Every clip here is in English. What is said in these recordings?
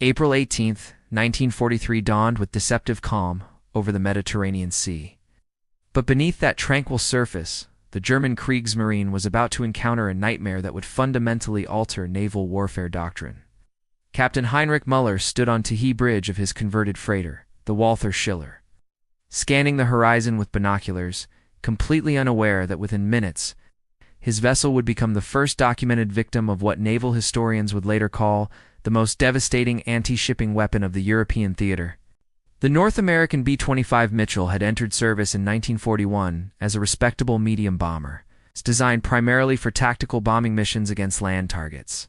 April 18, 1943 dawned with deceptive calm over the Mediterranean Sea. But beneath that tranquil surface, the German Kriegsmarine was about to encounter a nightmare that would fundamentally alter naval warfare doctrine. Captain Heinrich Müller stood on Tahiti bridge of his converted freighter, the Walther Schiller, scanning the horizon with binoculars, completely unaware that within minutes, his vessel would become the first documented victim of what naval historians would later call the most devastating anti-shipping weapon of the European theater. The North American B-25 Mitchell had entered service in 1941 as a respectable medium bomber, designed primarily for tactical bombing missions against land targets.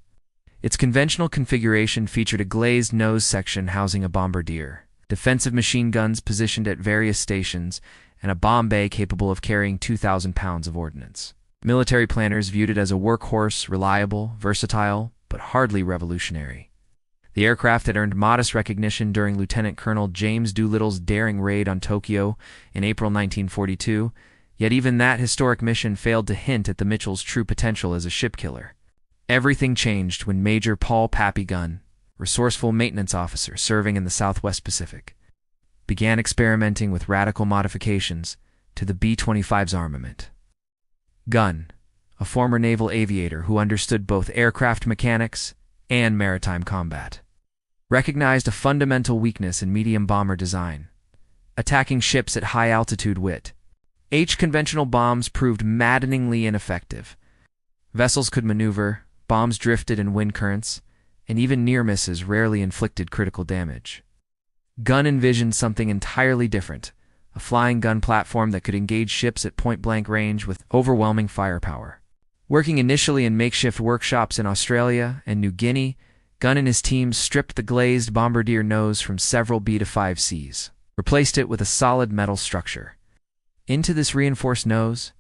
Its conventional configuration featured a glazed nose section housing a bombardier, defensive machine guns positioned at various stations, and a bomb bay capable of carrying 2,000 pounds of ordnance. Military planners viewed it as a workhorse, reliable, versatile, but hardly revolutionary. The aircraft had earned modest recognition during Lieutenant Colonel James Doolittle's daring raid on Tokyo in April 1942, yet even that historic mission failed to hint at the Mitchell's true potential as a ship killer. Everything changed when Major Paul Pappy Gunn, resourceful maintenance officer serving in the Southwest Pacific, began experimenting with radical modifications to the B-25's armament. Gunn, a former naval aviator who understood both aircraft mechanics and maritime combat, recognized a fundamental weakness in medium bomber design: attacking ships at high altitude. Conventional bombs proved maddeningly ineffective. Vessels could maneuver, bombs drifted in wind currents, and even near misses rarely inflicted critical damage. Gunn envisioned something entirely different: a flying gun platform that could engage ships at point-blank range with overwhelming firepower. Working initially in makeshift workshops in Australia and New Guinea, Gunn and his team stripped the glazed bombardier nose from several B-25's, replaced it with a solid metal structure. Into this reinforced nose,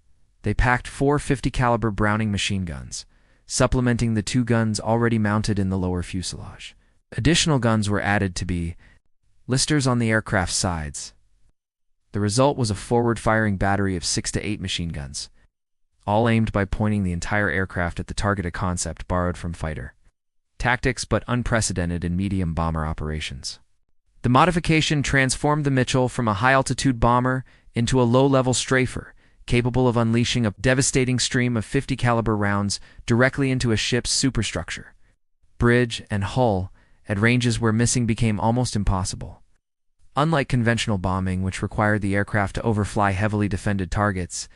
they packed 4 50-caliber Browning machine guns, supplementing the 2 guns already mounted in the lower fuselage. Additional guns were added to be listers on the aircraft's sides. The result was a forward-firing battery of 6 to 8 machine guns, all aimed by pointing the entire aircraft at the target, a concept borrowed from fighter tactics but unprecedented in medium bomber operations. The modification transformed the Mitchell from a high-altitude bomber into a low-level strafer, capable of unleashing a devastating stream of 50-caliber rounds directly into a ship's superstructure, bridge, and hull at ranges where missing became almost impossible. Unlike conventional bombing, which required the aircraft to overfly heavily defended targets,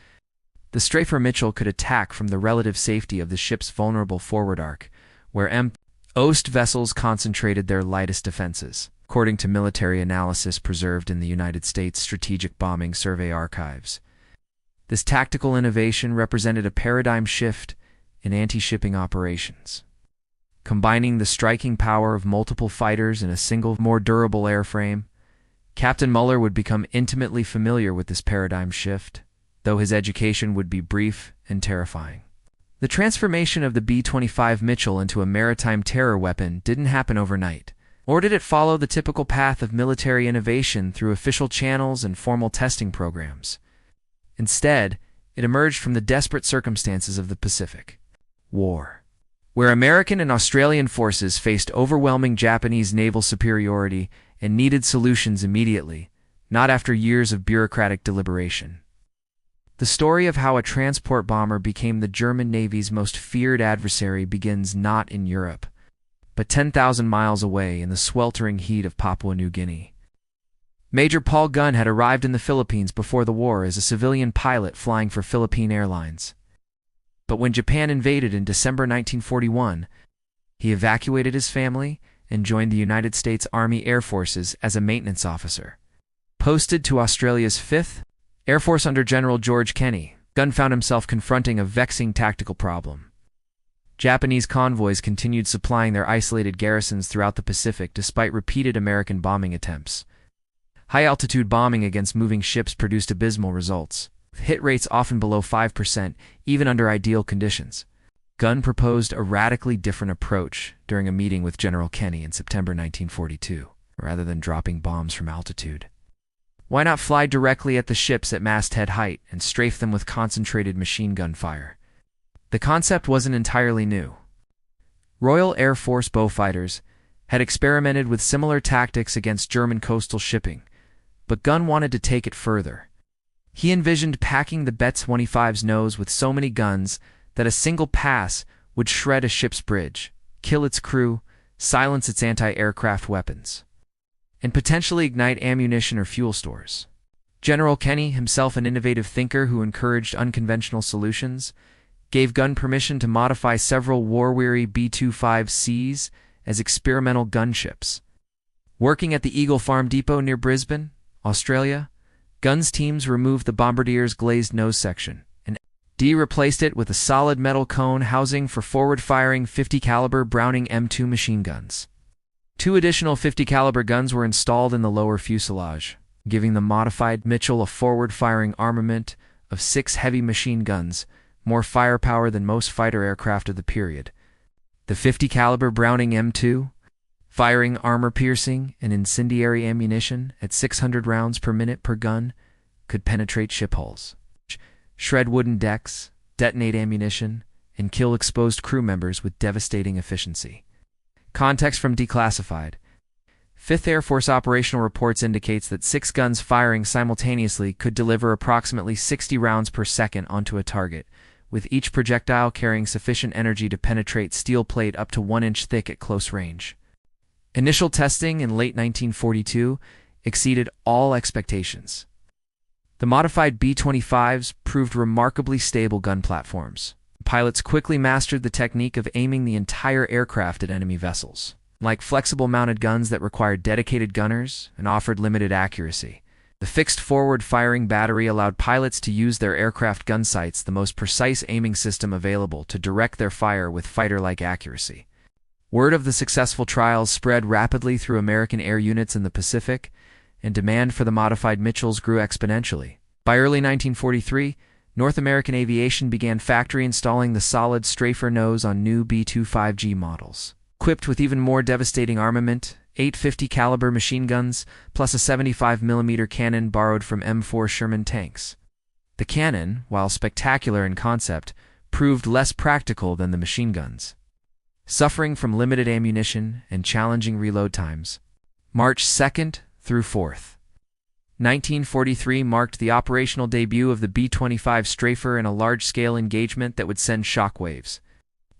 the strafer Mitchell could attack from the relative safety of the ship's vulnerable forward arc, where Ost vessels concentrated their lightest defenses, according to military analysis preserved in the United States Strategic Bombing Survey archives. This tactical innovation represented a paradigm shift in anti-shipping operations. Combining the striking power of multiple fighters in a single, more durable airframe, Captain Müller would become intimately familiar with this paradigm shift, though his education would be brief and terrifying. The transformation of the B-25 Mitchell into a maritime terror weapon didn't happen overnight, or did it follow the typical path of military innovation through official channels and formal testing programs. Instead, it emerged from the desperate circumstances of the Pacific War, where American and Australian forces faced overwhelming Japanese naval superiority and needed solutions immediately, not after years of bureaucratic deliberation. The story of how a transport bomber became the German Navy's most feared adversary begins not in Europe, but 10,000 miles away in the sweltering heat of Papua New Guinea. Major Paul Gunn had arrived in the Philippines before the war as a civilian pilot flying for Philippine Airlines. But when Japan invaded in December 1941, he evacuated his family and joined the United States Army Air Forces as a maintenance officer. Posted to Australia's 5th Air Force under General George Kenney, Gunn found himself confronting a vexing tactical problem. Japanese convoys continued supplying their isolated garrisons throughout the Pacific despite repeated American bombing attempts. High-altitude bombing against moving ships produced abysmal results, with hit rates often below 5%, even under ideal conditions. Gunn proposed a radically different approach during a meeting with General Kenney in September 1942. Rather than dropping bombs from altitude, why not fly directly at the ships at masthead height and strafe them with concentrated machine gun fire? The concept wasn't entirely new. Royal Air Force Beaufighters had experimented with similar tactics against German coastal shipping, but Gunn wanted to take it further. He envisioned packing the B-25's nose with so many guns that a single pass would shred a ship's bridge, kill its crew, silence its anti-aircraft weapons, and potentially ignite ammunition or fuel stores. General Kenny, himself an innovative thinker who encouraged unconventional solutions, gave Gunn permission to modify several war-weary B-25's as experimental gunships. Working at the Eagle Farm Depot near Brisbane, Australia, Gunn's teams removed the bombardier's glazed nose section and replaced it with a solid metal cone housing for forward-firing 50-caliber Browning M2 machine guns. 2 additional 50-caliber guns were installed in the lower fuselage, giving the modified Mitchell a forward-firing armament of 6 heavy machine guns, more firepower than most fighter aircraft of the period. The 50-caliber Browning M2, firing armor-piercing and incendiary ammunition at 600 rounds per minute per gun, could penetrate ship hulls, shred wooden decks, detonate ammunition, and kill exposed crew members with devastating efficiency. Context from Declassified. 5th Air Force operational reports indicates that 6 guns firing simultaneously could deliver approximately 60 rounds per second onto a target, with each projectile carrying sufficient energy to penetrate steel plate up to 1 inch thick at close range. Initial testing in late 1942 exceeded all expectations. The modified B-25's proved remarkably stable gun platforms. Pilots quickly mastered the technique of aiming the entire aircraft at enemy vessels. Like flexible mounted guns that required dedicated gunners and offered limited accuracy, the fixed forward-firing battery allowed pilots to use their aircraft gun sights, the most precise aiming system available, to direct their fire with fighter-like accuracy. Word of the successful trials spread rapidly through American air units in the Pacific, and demand for the modified Mitchells grew exponentially. By early 1943, North American aviation began factory installing the solid strafer nose on new B-25G models. Equipped with even more devastating armament, 8 50-caliber machine guns, plus a 75mm cannon borrowed from M4 Sherman tanks. The cannon, while spectacular in concept, proved less practical than the machine guns. Suffering from limited ammunition and challenging reload times, March 2nd through 4th. 1943 marked the operational debut of the B-25 Strafer in a large-scale engagement that would send shockwaves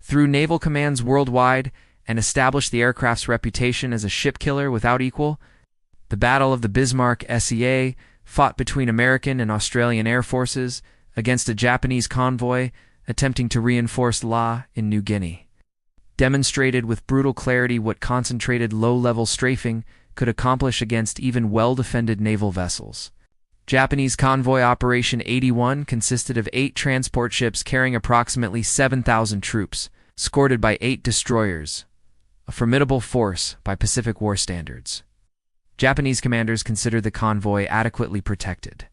through naval commands worldwide and establish the aircraft's reputation as a ship killer without equal. The Battle of the Bismarck SEA, fought between American and Australian air forces against a Japanese convoy attempting to reinforce Lae in New Guinea, demonstrated with brutal clarity what concentrated low-level strafing could accomplish against even well-defended naval vessels. Japanese convoy Operation 81 consisted of 8 transport ships carrying approximately 7,000 troops, escorted by 8 destroyers, a formidable force by Pacific War standards. Japanese commanders considered the convoy adequately protected.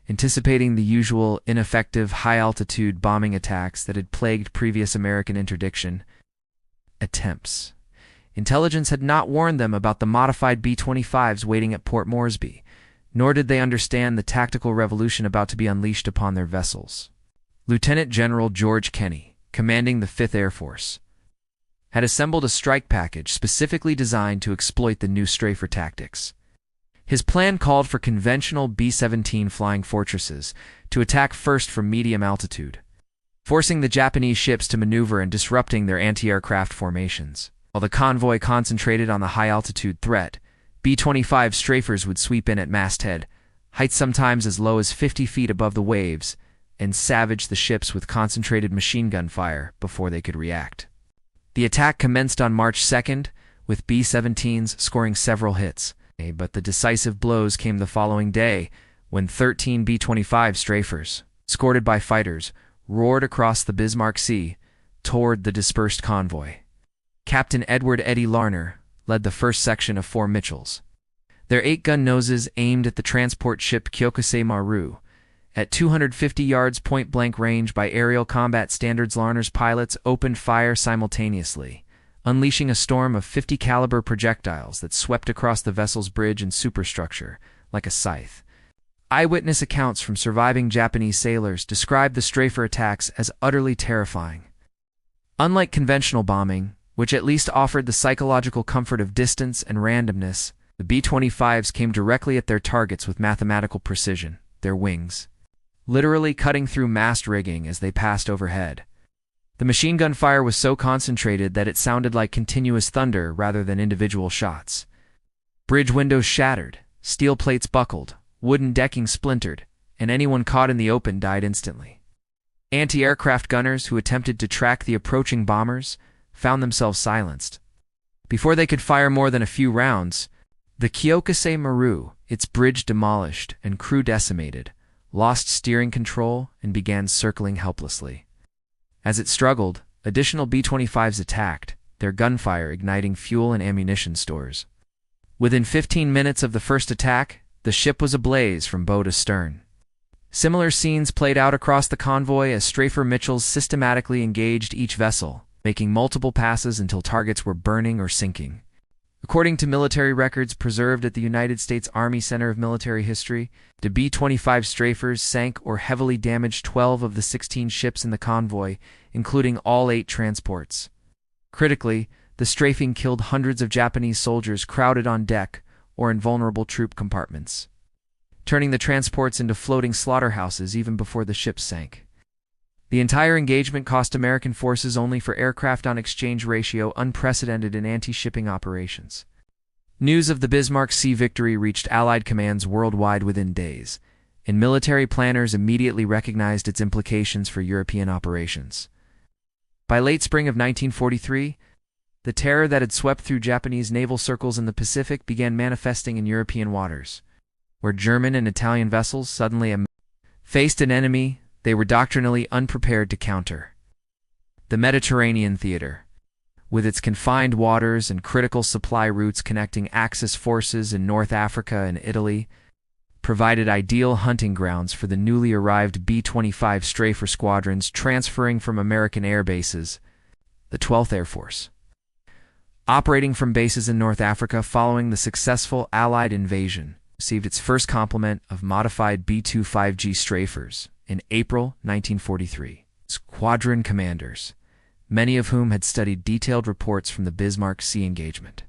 Anticipating the usual ineffective high-altitude bombing attacks that had plagued previous American interdiction attempts, intelligence had not warned them about the modified B-25's waiting at Port Moresby, nor did they understand the tactical revolution about to be unleashed upon their vessels. Lieutenant General George Kenny, commanding the 5th Air Force, had assembled a strike package specifically designed to exploit the new strafer tactics. His plan called for conventional B-17 flying fortresses to attack first from medium altitude, forcing the Japanese ships to maneuver and disrupting their anti-aircraft formations. While the convoy concentrated on the high-altitude threat, B-25 strafers would sweep in at masthead, heights sometimes as low as 50 feet above the waves, and savage the ships with concentrated machine gun fire before they could react. The attack commenced on March 2nd, with B-17s scoring several hits, but the decisive blows came the following day, when 13 B-25 strafers, escorted by fighters, roared across the Bismarck Sea toward the dispersed convoy. Captain Edward Eddie Larner led the first section of 4 Mitchells. Their 8-gun noses aimed at the transport ship Kyokusei Maru. At 250 yards point-blank range by aerial combat standards, Larner's pilots opened fire simultaneously, unleashing a storm of 50-caliber projectiles that swept across the vessel's bridge and superstructure like a scythe. Eyewitness accounts from surviving Japanese sailors described the strafer attacks as utterly terrifying. Unlike conventional bombing, which at least offered the psychological comfort of distance and randomness. The B-25s came directly at their targets with mathematical precision, their wings literally cutting through mast rigging as they passed overhead. The machine gun fire was so concentrated that it sounded like continuous thunder rather than individual shots. Bridge windows shattered, steel plates buckled, wooden decking splintered, and anyone caught in the open died instantly. Anti-aircraft gunners who attempted to track the approaching bombers found themselves silenced. Before they could fire more than a few rounds, the Kyokusei Maru, its bridge demolished and crew decimated, lost steering control and began circling helplessly. As it struggled, additional B-25s attacked, their gunfire igniting fuel and ammunition stores. Within 15 minutes of the first attack, the ship was ablaze from bow to stern. Similar scenes played out across the convoy as Strafer Mitchells systematically engaged each vessel, making multiple passes until targets were burning or sinking. According to military records preserved at the United States Army Center of Military History, the B-25 strafers sank or heavily damaged 12 of the 16 ships in the convoy, including all 8 transports. Critically, the strafing killed hundreds of Japanese soldiers crowded on deck or in vulnerable troop compartments, turning the transports into floating slaughterhouses even before the ships sank. The entire engagement cost American forces only for aircraft-on-exchange ratio unprecedented in anti-shipping operations. News of the Bismarck Sea victory reached Allied commands worldwide within days, and military planners immediately recognized its implications for European operations. By late spring of 1943, the terror that had swept through Japanese naval circles in the Pacific began manifesting in European waters, where German and Italian vessels suddenly faced an enemy they were doctrinally unprepared to counter. The Mediterranean theater, with its confined waters and critical supply routes connecting Axis forces in North Africa and Italy, provided ideal hunting grounds for the newly arrived B-25 Strafer squadrons transferring from American air bases, the 12th Air Force. Operating from bases in North Africa following the successful Allied invasion, received its first complement of modified B-25G Strafers in April 1943. Squadron commanders, many of whom had studied detailed reports from the Bismarck Sea engagement,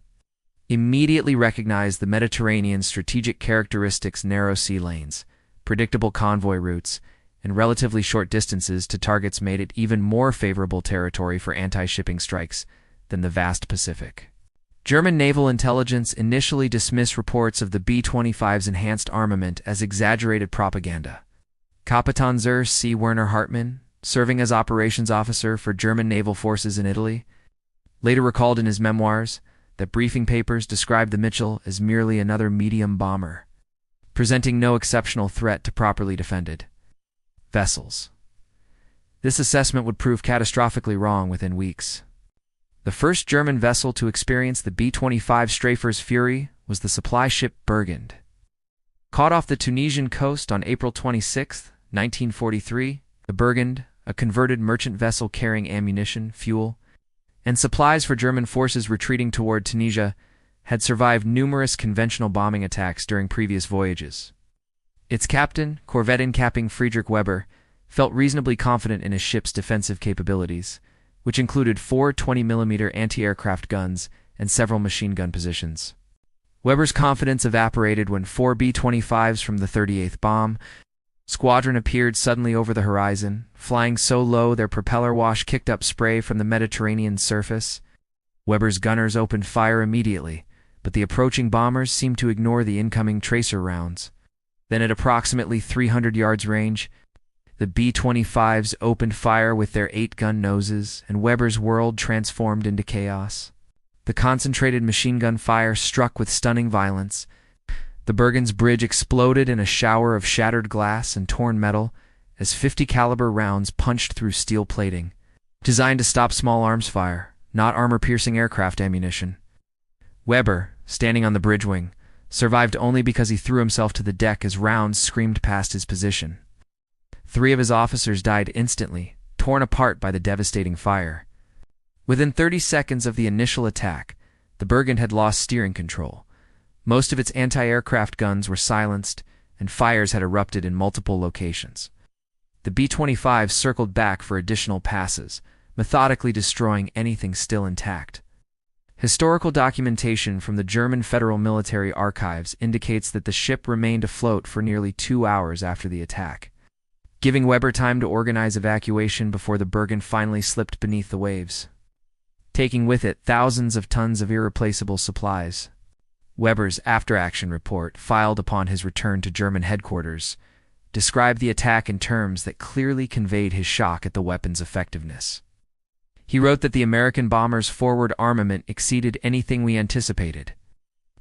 immediately recognized the Mediterranean's strategic characteristics: narrow sea lanes, predictable convoy routes, and relatively short distances to targets made it even more favorable territory for anti-shipping strikes than the vast Pacific. German naval intelligence initially dismissed reports of the B-25's enhanced armament as exaggerated propaganda. Kapitan zur See Werner Hartmann, serving as operations officer for German naval forces in Italy, later recalled in his memoirs that briefing papers described the Mitchell as merely another medium bomber, presenting no exceptional threat to properly defended vessels. This assessment would prove catastrophically wrong within weeks. The first German vessel to experience the B-25 Strafer's fury was the supply ship Burgund. Caught off the Tunisian coast on April 26, 1943, the Burgund, a converted merchant vessel carrying ammunition, fuel, and supplies for German forces retreating toward Tunisia, had survived numerous conventional bombing attacks during previous voyages. Its captain, corvette-incapping Friedrich Weber, felt reasonably confident in his ship's defensive capabilities, which included 4 20mm anti-aircraft guns and several machine gun positions. Weber's confidence evaporated when 4 B-25s from the 38th Bomb Squadron appeared suddenly over the horizon, flying so low their propeller wash kicked up spray from the Mediterranean surface. Weber's gunners opened fire immediately, but the approaching bombers seemed to ignore the incoming tracer rounds. Then at approximately 300 yards range, the B-25s opened fire with their 8-gun noses, and Weber's world transformed into chaos. The concentrated machine gun fire struck with stunning violence. The Burgund's bridge exploded in a shower of shattered glass and torn metal as 50 caliber rounds punched through steel plating, designed to stop small arms fire, not armor-piercing aircraft ammunition. Weber, standing on the bridge wing, survived only because he threw himself to the deck as rounds screamed past his position. 3 of his officers died instantly, torn apart by the devastating fire. Within 30 seconds of the initial attack, the Burgund had lost steering control. Most of its anti-aircraft guns were silenced, and fires had erupted in multiple locations. The B-25 circled back for additional passes, methodically destroying anything still intact. Historical documentation from the German Federal Military Archives indicates that the ship remained afloat for nearly 2 hours after the attack, giving Weber time to organize evacuation before the Bergen finally slipped beneath the waves, taking with it thousands of tons of irreplaceable supplies. Weber's after-action report, filed upon his return to German headquarters, described the attack in terms that clearly conveyed his shock at the weapon's effectiveness. He wrote that the American bomber's forward armament exceeded anything we anticipated,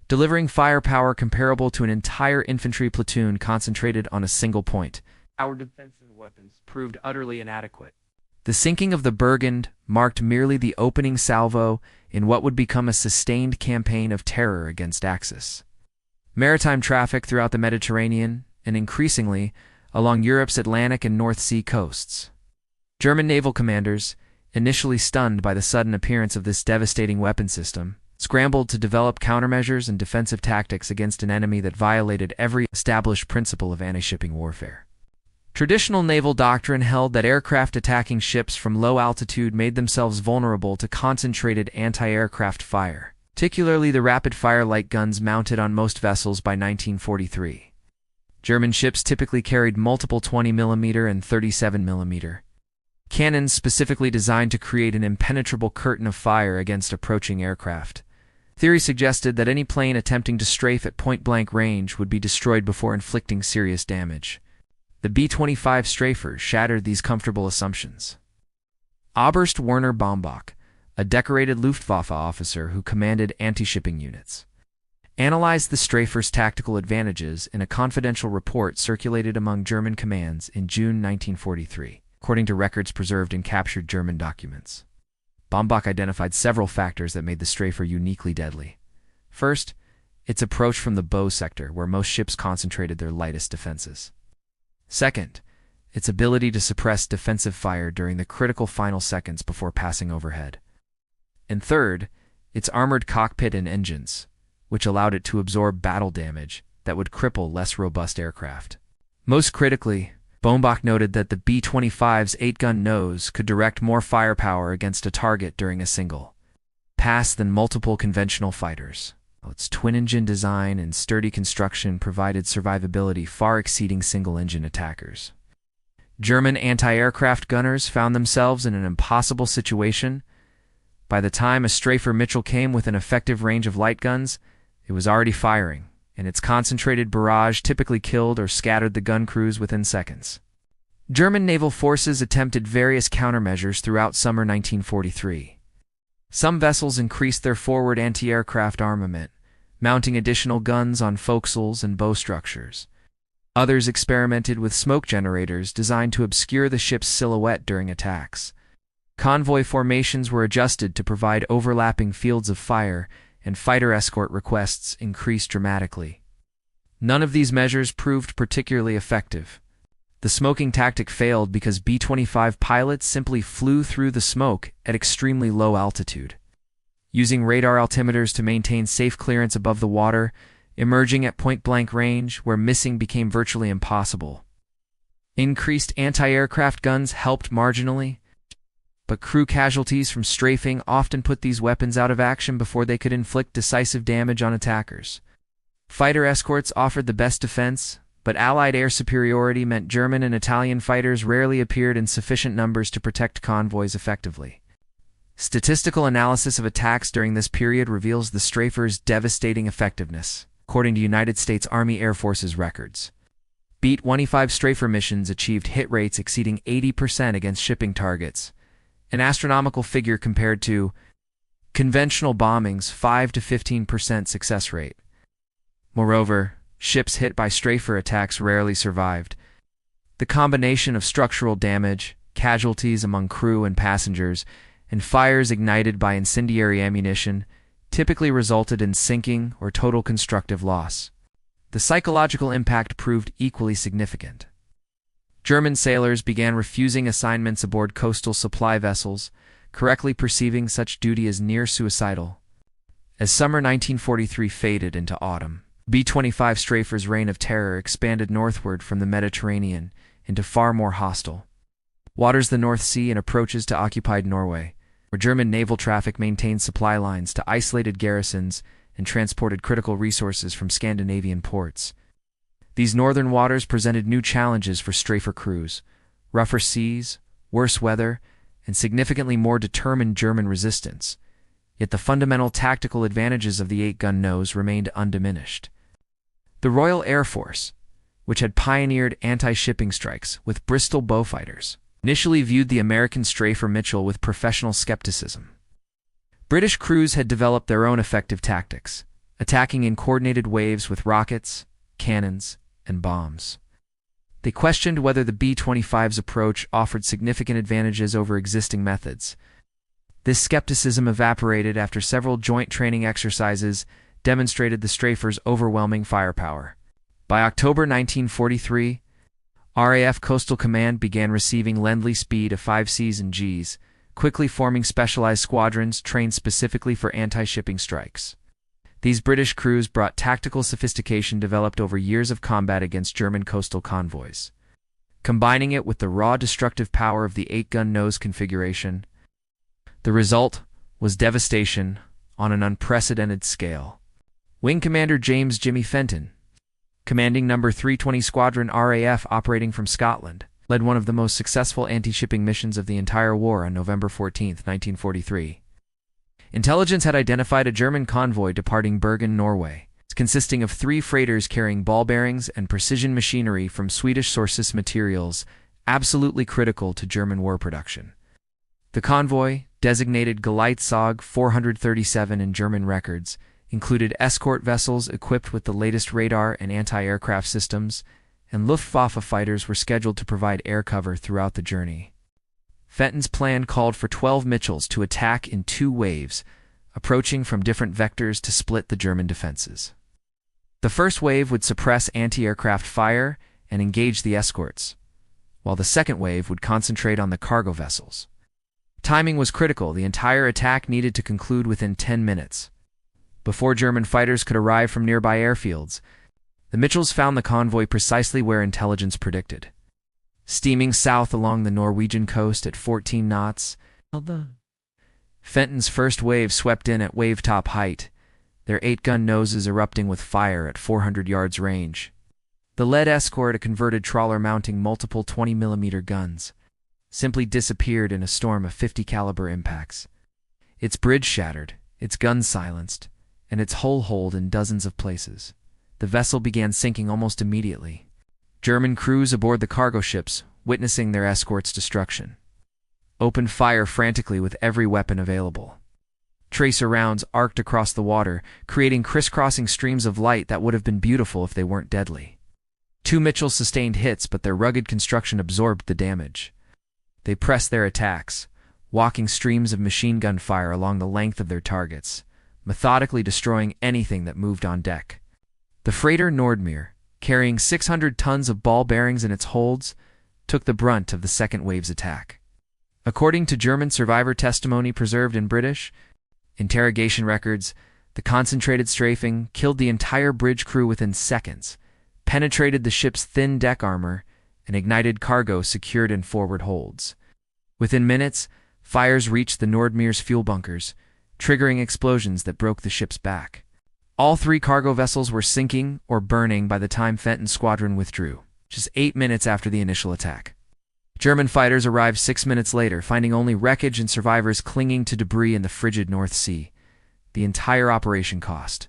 delivering firepower comparable to an entire infantry platoon concentrated on a single point. Our defensive weapons proved utterly inadequate. The sinking of the Bergen marked merely the opening salvo in what would become a sustained campaign of terror against Axis. Maritime traffic throughout the Mediterranean, and increasingly along Europe's Atlantic and North Sea coasts. German naval commanders, initially stunned by the sudden appearance of this devastating weapon system, scrambled to develop countermeasures and defensive tactics against an enemy that violated every established principle of anti-shipping warfare. Traditional naval doctrine held that aircraft attacking ships from low altitude made themselves vulnerable to concentrated anti-aircraft fire, particularly the rapid-fire light guns mounted on most vessels by 1943. German ships typically carried multiple 20mm and 37mm cannons specifically designed to create an impenetrable curtain of fire against approaching aircraft. Theory suggested that any plane attempting to strafe at point-blank range would be destroyed before inflicting serious damage. The B-25 strafers shattered these comfortable assumptions. Oberst Werner Baumbach, a decorated Luftwaffe officer who commanded anti-shipping units, analyzed the strafers' tactical advantages in a confidential report circulated among German commands in June 1943. According to records preserved in captured German documents, Baumbach identified several factors that made the strafer uniquely deadly. First, its approach from the bow sector, where most ships concentrated their lightest defenses. Second, its ability to suppress defensive fire during the critical final seconds before passing overhead. And third, its armored cockpit and engines, which allowed it to absorb battle damage that would cripple less robust aircraft. Most critically, Baumbach noted that the B-25's 8-gun nose could direct more firepower against a target during a single pass than multiple conventional fighters. Its twin-engine design and sturdy construction provided survivability far exceeding single-engine attackers. German anti-aircraft gunners found themselves in an impossible situation. By the time a strafer Mitchell came within effective range of light guns, it was already firing, and its concentrated barrage typically killed or scattered the gun crews within seconds. German naval forces attempted various countermeasures throughout summer 1943. Some vessels increased their forward anti-aircraft armament, mounting additional guns on forecastles and bow structures. Others experimented with smoke generators designed to obscure the ship's silhouette during attacks. Convoy formations were adjusted to provide overlapping fields of fire, and fighter escort requests increased dramatically. None of these measures proved particularly effective. The smoking tactic failed because B-25 pilots simply flew through the smoke at extremely low altitude, using radar altimeters to maintain safe clearance above the water, emerging at point-blank range where missing became virtually impossible. Increased anti-aircraft guns helped marginally, but crew casualties from strafing often put these weapons out of action before they could inflict decisive damage on attackers. Fighter escorts offered the best defense, but Allied air superiority meant German and Italian fighters rarely appeared in sufficient numbers to protect convoys effectively. Statistical analysis of attacks during this period reveals the strafers' devastating effectiveness, according to United States Army Air Force's records. B-25 strafer missions achieved hit rates exceeding 80% against shipping targets, an astronomical figure compared to conventional bombing's 5 to 15% success rate. Moreover, ships hit by strafer attacks rarely survived. The combination of structural damage, casualties among crew and passengers, and fires ignited by incendiary ammunition typically resulted in sinking or total constructive loss. The psychological impact proved equally significant. German sailors began refusing assignments aboard coastal supply vessels, correctly perceiving such duty as near suicidal. As summer 1943 faded into autumn, B-25 strafers' reign of terror expanded northward from the Mediterranean into far more hostile waters the North Sea and approaches to occupied Norway, where German naval traffic maintained supply lines to isolated garrisons and transported critical resources from Scandinavian ports. These northern waters presented new challenges for strafer crews: rougher seas, worse weather, and significantly more determined German resistance. Yet the fundamental tactical advantages of the 8-gun nose remained undiminished. The Royal Air Force, which had pioneered anti-shipping strikes with Bristol bowfighters, initially viewed the American strafer Mitchell with professional skepticism. British crews had developed their own effective tactics, attacking in coordinated waves with rockets, cannons, and bombs. They questioned whether the B-25's approach offered significant advantages over existing methods. This skepticism evaporated after several joint training exercises demonstrated the strafer's overwhelming firepower. By October 1943, RAF Coastal Command began receiving Lend-Lease speed of 5 Cs and Gs, quickly forming specialized squadrons trained specifically for anti-shipping strikes. These British crews brought tactical sophistication developed over years of combat against German coastal convoys. Combining it with the raw destructive power of the 8-gun nose configuration, the result was devastation on an unprecedented scale. Wing Commander James "Jimmy" Fenton, commanding No. 320 Squadron RAF operating from Scotland, led one of the most successful anti-shipping missions of the entire war on November 14, 1943. Intelligence had identified a German convoy departing Bergen, Norway, consisting of 3 freighters carrying ball bearings and precision machinery from Swedish sources, materials absolutely critical to German war production. The convoy, designated Geleitsog 437 in German records, included escort vessels equipped with the latest radar and anti-aircraft systems, and Luftwaffe fighters were scheduled to provide air cover throughout the journey. Fenton's plan called for 12 Mitchells to attack in 2 waves, approaching from different vectors to split the German defenses. The first wave would suppress anti-aircraft fire and engage the escorts, while the second wave would concentrate on the cargo vessels. Timing was critical. The entire attack needed to conclude within 10 minutes. Before German fighters could arrive from nearby airfields, the Mitchells found the convoy precisely where intelligence predicted. Steaming south along the Norwegian coast at 14 knots, Fenton's first wave swept in at wave-top height, their 8-gun noses erupting with fire at 400 yards range. The lead escort, a converted trawler mounting multiple 20mm guns, simply disappeared in a storm of 50-caliber impacts. Its bridge shattered, its guns silenced, and its hull holed in dozens of places. The vessel began sinking almost immediately. German crews aboard the cargo ships, witnessing their escort's destruction, opened fire frantically with every weapon available. Tracer rounds arced across the water, creating crisscrossing streams of light that would have been beautiful if they weren't deadly. 2 Mitchells sustained hits, but their rugged construction absorbed the damage. They pressed their attacks, walking streams of machine gun fire along the length of their targets, methodically destroying anything that moved on deck. The freighter Nordmere, carrying 600 tons of ball bearings in its holds, took the brunt of the second wave's attack. According to German survivor testimony preserved in British interrogation records, the concentrated strafing killed the entire bridge crew within seconds, penetrated the ship's thin deck armor, and ignited cargo secured in forward holds. Within minutes, fires reached the Nordmere's fuel bunkers, triggering explosions that broke the ship's back. All 3 cargo vessels were sinking or burning by the time Fenton's squadron withdrew, just 8 minutes after the initial attack. German fighters arrived 6 minutes later, finding only wreckage and survivors clinging to debris in the frigid North Sea. The entire operation cost.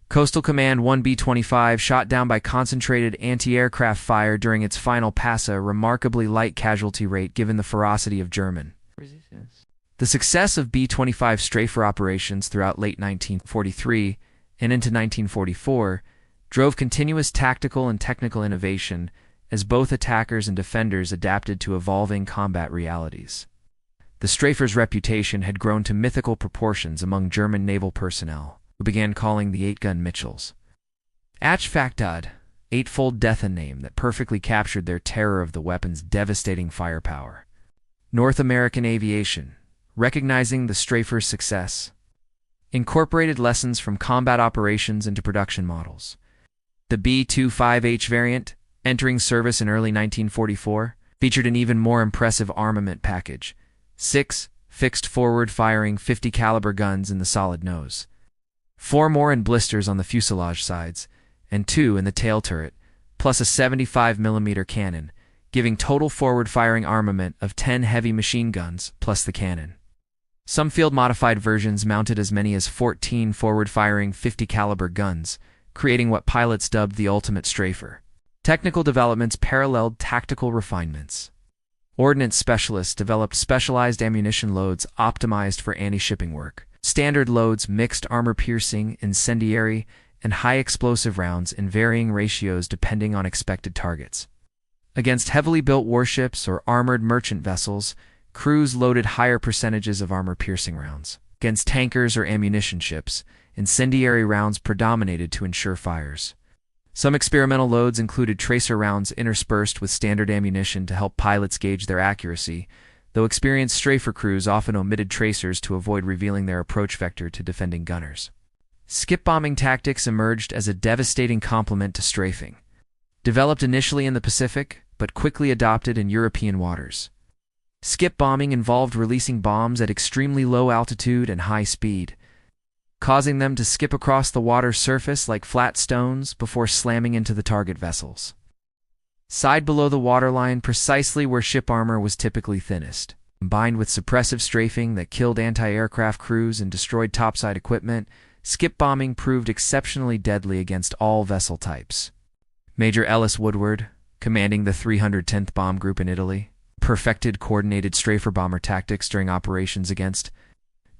Coastal Command 1 B-25 shot down by concentrated anti-aircraft fire during its final pass, a remarkably light casualty rate given the ferocity of German resistance. The success of B-25 strafer operations throughout late 1943 and into 1944 drove continuous tactical and technical innovation as both attackers and defenders adapted to evolving combat realities. The strafer's reputation had grown to mythical proportions among German naval personnel, who began calling the 8-gun Mitchells Achfachtad, eightfold death, a name that perfectly captured their terror of the weapon's devastating firepower. North American aviation, recognizing the strafer's success, incorporated lessons from combat operations into production models. The B-25H variant, entering service in early 1944, featured an even more impressive armament package: 6 fixed forward-firing 50 caliber guns in the solid nose, 4 more in blisters on the fuselage sides, and 2 in the tail turret, plus a 75mm cannon, giving total forward-firing armament of 10 heavy machine guns plus the cannon. Some field-modified versions mounted as many as 14 forward-firing 50 caliber guns, creating what pilots dubbed the ultimate strafer. Technical developments paralleled tactical refinements. Ordnance specialists developed specialized ammunition loads optimized for anti-shipping work. Standard loads mixed armor-piercing, incendiary, and high-explosive rounds in varying ratios depending on expected targets. Against heavily built warships or armored merchant vessels, crews loaded higher percentages of armor-piercing rounds. Against tankers or ammunition ships, incendiary rounds predominated to ensure fires. Some experimental loads included tracer rounds interspersed with standard ammunition to help pilots gauge their accuracy, though experienced strafer crews often omitted tracers to avoid revealing their approach vector to defending gunners. Skip bombing tactics emerged as a devastating complement to strafing. Developed initially in the Pacific, but quickly adopted in European waters. Skip bombing involved releasing bombs at extremely low altitude and high speed, causing them to skip across the water's surface like flat stones before slamming into the target vessels. Side below the waterline, precisely where ship armor was typically thinnest. Combined with suppressive strafing that killed anti-aircraft crews and destroyed topside equipment, skip bombing proved exceptionally deadly against all vessel types. Major Ellis Woodward, commanding the 310th Bomb Group in Italy, perfected coordinated strafer bomber tactics during operations against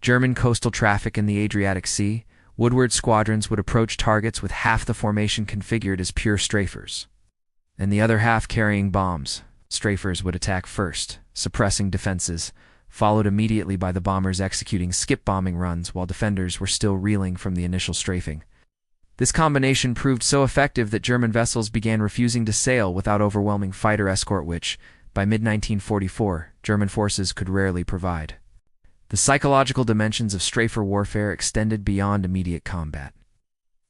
German coastal traffic in the Adriatic Sea. Woodward's squadrons would approach targets with half the formation configured as pure strafers, and the other half carrying bombs. Strafers would attack first, suppressing defenses, followed immediately by the bombers executing skip bombing runs while defenders were still reeling from the initial strafing. This combination proved so effective that German vessels began refusing to sail without overwhelming fighter escort which, by mid-1944, German forces could rarely provide. The psychological dimensions of strafer warfare extended beyond immediate combat.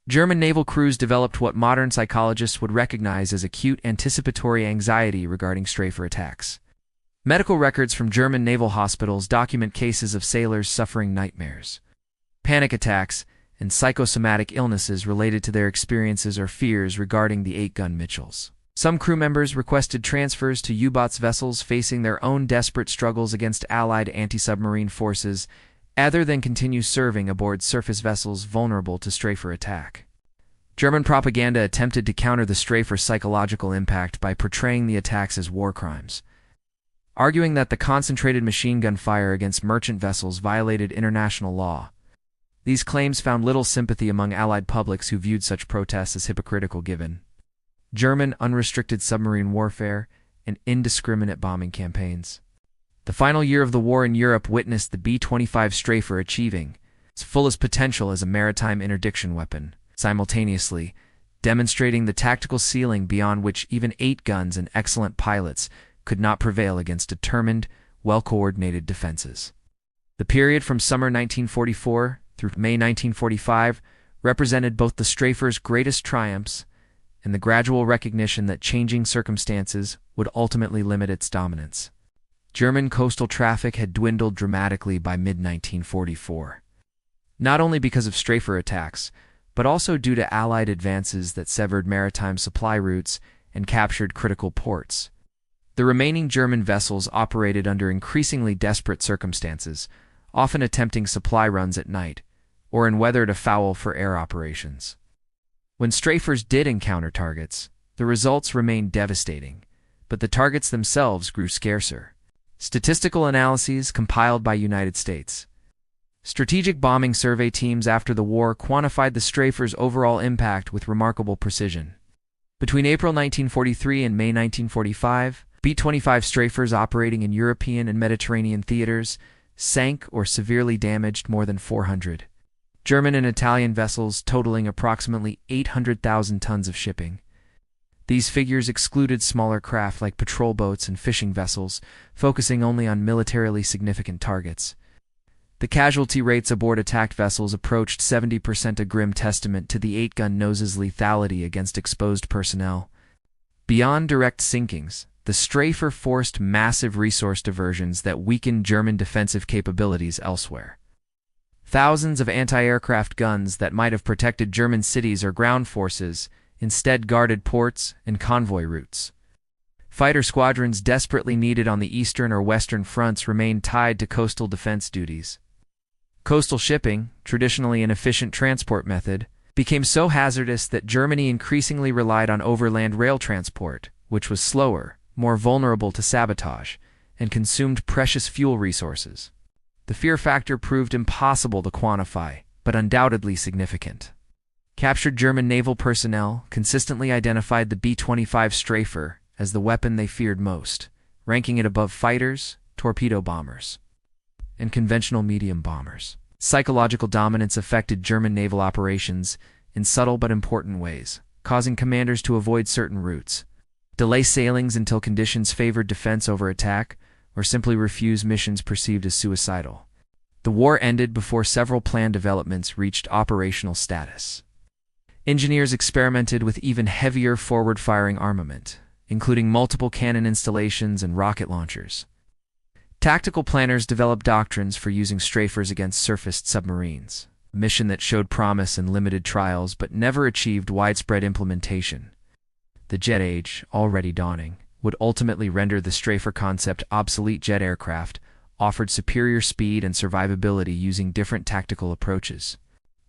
German naval crews developed what modern psychologists would recognize as acute anticipatory anxiety regarding strafer attacks. Medical records from German naval hospitals document cases of sailors suffering nightmares, panic attacks, and psychosomatic illnesses related to their experiences or fears regarding the 8-gun Mitchells. Some crew members requested transfers to U-boats vessels facing their own desperate struggles against Allied anti-submarine forces, rather than continue serving aboard surface vessels vulnerable to strafer attack. German propaganda attempted to counter the strafer psychological impact by portraying the attacks as war crimes, arguing that the concentrated machine gun fire against merchant vessels violated international law. These claims found little sympathy among Allied publics who viewed such protests as hypocritical given German unrestricted submarine warfare and indiscriminate bombing campaigns. The final year of the war in Europe witnessed the B-25 strafer achieving its fullest potential as a maritime interdiction weapon, simultaneously demonstrating the tactical ceiling beyond which even 8 guns and excellent pilots could not prevail against determined, well-coordinated defenses. The period from summer 1944 through May 1945 represented both the strafer's greatest triumphs and the gradual recognition that changing circumstances would ultimately limit its dominance. German coastal traffic had dwindled dramatically by mid-1944, not only because of strafer attacks, but also due to Allied advances that severed maritime supply routes and captured critical ports. The remaining German vessels operated under increasingly desperate circumstances, often attempting supply runs at night, or in weather to foul for air operations. When strafers did encounter targets, the results remained devastating, but the targets themselves grew scarcer. Statistical analyses compiled by United States Strategic Bombing Survey teams after the war quantified the strafer's overall impact with remarkable precision. Between April 1943 and May 1945, B-25 strafers operating in European and Mediterranean theaters sank or severely damaged more than 400. German and Italian vessels totaling approximately 800,000 tons of shipping. These figures excluded smaller craft like patrol boats and fishing vessels, focusing only on militarily significant targets. The casualty rates aboard attacked vessels approached 70%, a grim testament to the 8-gun nose's lethality against exposed personnel. Beyond direct sinkings, The Strafer forced massive resource diversions that weakened German defensive capabilities elsewhere. Thousands of anti-aircraft guns that might have protected German cities or ground forces instead guarded ports and convoy routes. Fighter squadrons desperately needed on the eastern or western fronts remained tied to coastal defense duties. Coastal shipping, traditionally an efficient transport method, became so hazardous that Germany increasingly relied on overland rail transport, which was slower, more vulnerable to sabotage, and consumed precious fuel resources. The fear factor proved impossible to quantify, but undoubtedly significant. Captured German naval personnel consistently identified the B-25 Strafer as the weapon they feared most, ranking it above fighters, torpedo bombers, and conventional medium bombers. Psychological dominance affected German naval operations in subtle but important ways, causing commanders to avoid certain routes, delay sailings until conditions favored defense over attack, or simply refuse missions perceived as suicidal. The war ended before several planned developments reached operational status. Engineers experimented with even heavier forward-firing armament, including multiple cannon installations and rocket launchers. Tactical planners developed doctrines for using strafers against surfaced submarines, a mission that showed promise in limited trials but never achieved widespread implementation. The jet age, already dawning, would ultimately render the Strafer concept obsolete. Jet aircraft offered superior speed and survivability using different tactical approaches.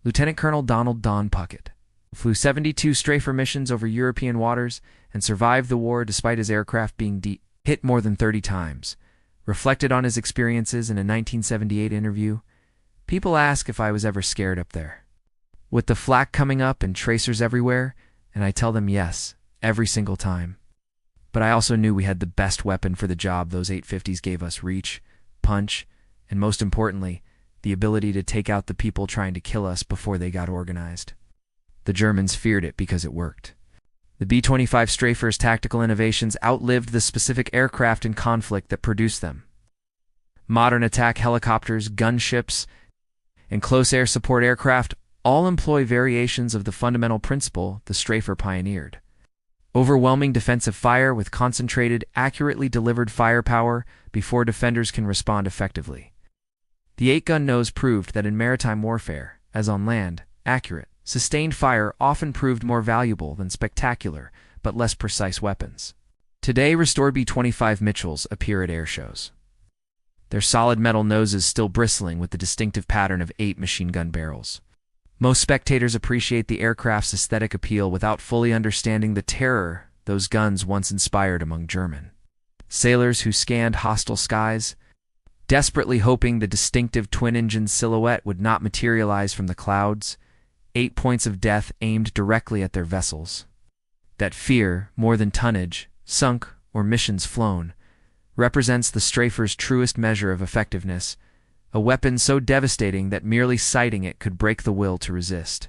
Lieutenant Colonel Donald Don Puckett flew 72 Strafer missions over European waters and survived the war despite his aircraft being hit more than 30 times. Reflected on his experiences in a 1978 interview, "People ask if I was ever scared up there, with the flak coming up and tracers everywhere, and I tell them yes, every single time. But I also knew we had the best weapon for the job. Those 850s gave us reach, punch, and most importantly, the ability to take out the people trying to kill us before they got organized. The Germans feared it because it worked." The B-25 Strafer's tactical innovations outlived the specific aircraft in conflict that produced them. Modern attack helicopters, gunships, and close air support aircraft all employ variations of the fundamental principle the Strafer pioneered. Overwhelming defensive fire with concentrated, accurately delivered firepower before defenders can respond effectively. The 8-gun nose proved that in maritime warfare, as on land, accurate, sustained fire often proved more valuable than spectacular but less precise weapons. Today, restored B-25 Mitchells appear at air shows, their solid metal noses still bristling with the distinctive pattern of 8 machine gun barrels. Most spectators appreciate the aircraft's aesthetic appeal without fully understanding the terror those guns once inspired among German sailors who scanned hostile skies, desperately hoping the distinctive twin-engine silhouette would not materialize from the clouds. 8 points of death aimed directly at their vessels. That fear, more than tonnage, sunk, or missions flown, represents the Strafer's truest measure of effectiveness, a weapon so devastating that merely sighting it could break the will to resist.